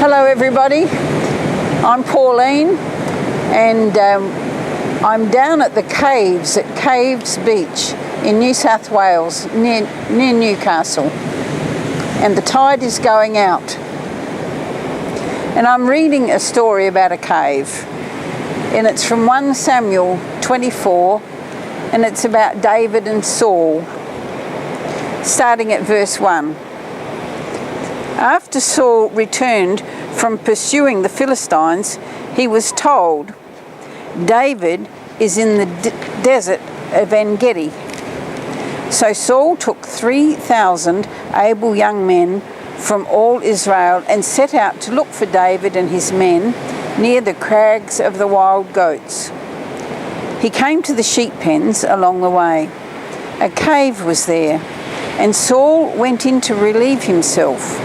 Hello everybody, I'm Pauline and I'm down at the Caves at Caves Beach in New South Wales near Newcastle, and the tide is going out, and I'm reading a story about a cave, and it's from 1 Samuel 24 and it's about David and Saul, starting at verse 1. After Saul returned from pursuing the Philistines, he was told, "David is in the Desert of En Gedi." So Saul took 3,000 able young men from all Israel and set out to look for David and his men near the Crags of the wild goats. He came to the sheep pens along the way. A cave was there, and Saul went in to relieve himself.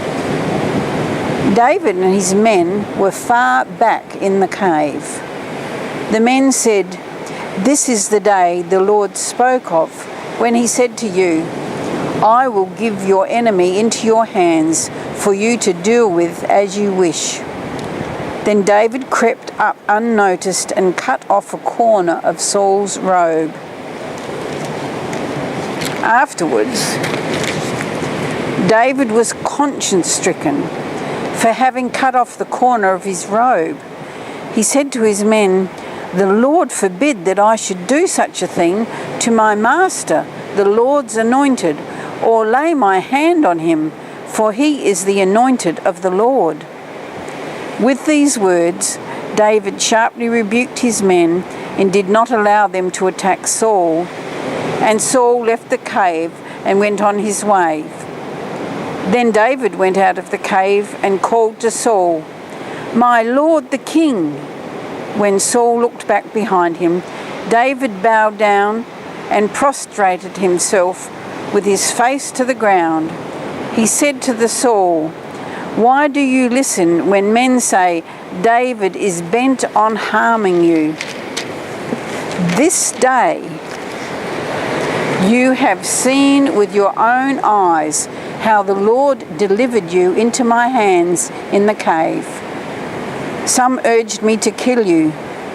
David and his men were far back in the cave. The men said, "This is the day the Lord spoke of when he said to you, 'I will give your enemy into your hands for you to deal with as you wish.'" Then David crept up unnoticed and cut off a corner of Saul's robe. Afterwards, David was conscience-stricken for having cut off the corner of his robe. He said to his men, "The Lord forbid that I should do such a thing to my master, the Lord's anointed, or lay my hand on him, for he is the anointed of the Lord." With these words, David sharply rebuked his men and did not allow them to attack Saul. And Saul left the cave and went on his way. Then David went out of the cave and called to Saul, "My lord the king." When Saul looked back behind him, David bowed down and prostrated himself with his face to the ground. He said to the Saul, "Why do you listen when men say, 'David is bent on harming you'? This day you have seen with your own eyes how the Lord delivered you into my hands in the cave. Some urged me to kill you,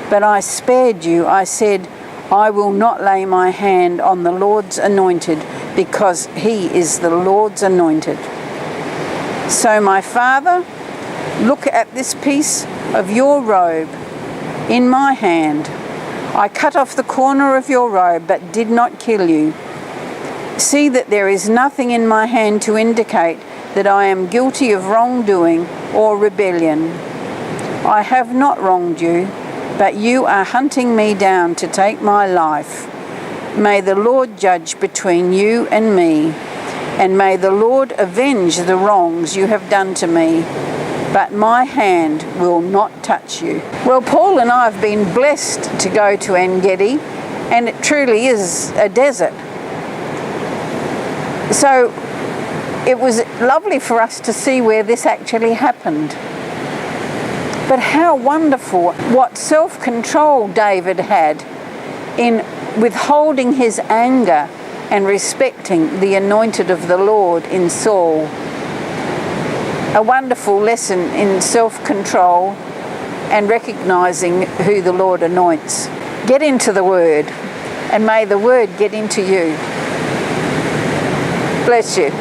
but I spared you. I said, 'I will not lay my hand on the Lord's anointed, because he is the Lord's anointed.' So my father, look at this piece of your robe in my hand. I cut off the corner of your robe, but did not kill you. See that there is nothing in my hand to indicate that I am guilty of wrongdoing or rebellion. I have not wronged you, but you are hunting me down to take my life. May the Lord judge between you and me, and may the Lord avenge the wrongs you have done to me, but my hand will not touch you." Well, Paul and I have been blessed to go to En Gedi, and it truly is a desert. So it was lovely for us to see where this actually happened. But how wonderful what self-control David had in withholding his anger and respecting the anointed of the Lord in Saul. A wonderful lesson in self-control and recognizing who the Lord anoints. Get into the Word, and may the Word get into you. Bless you.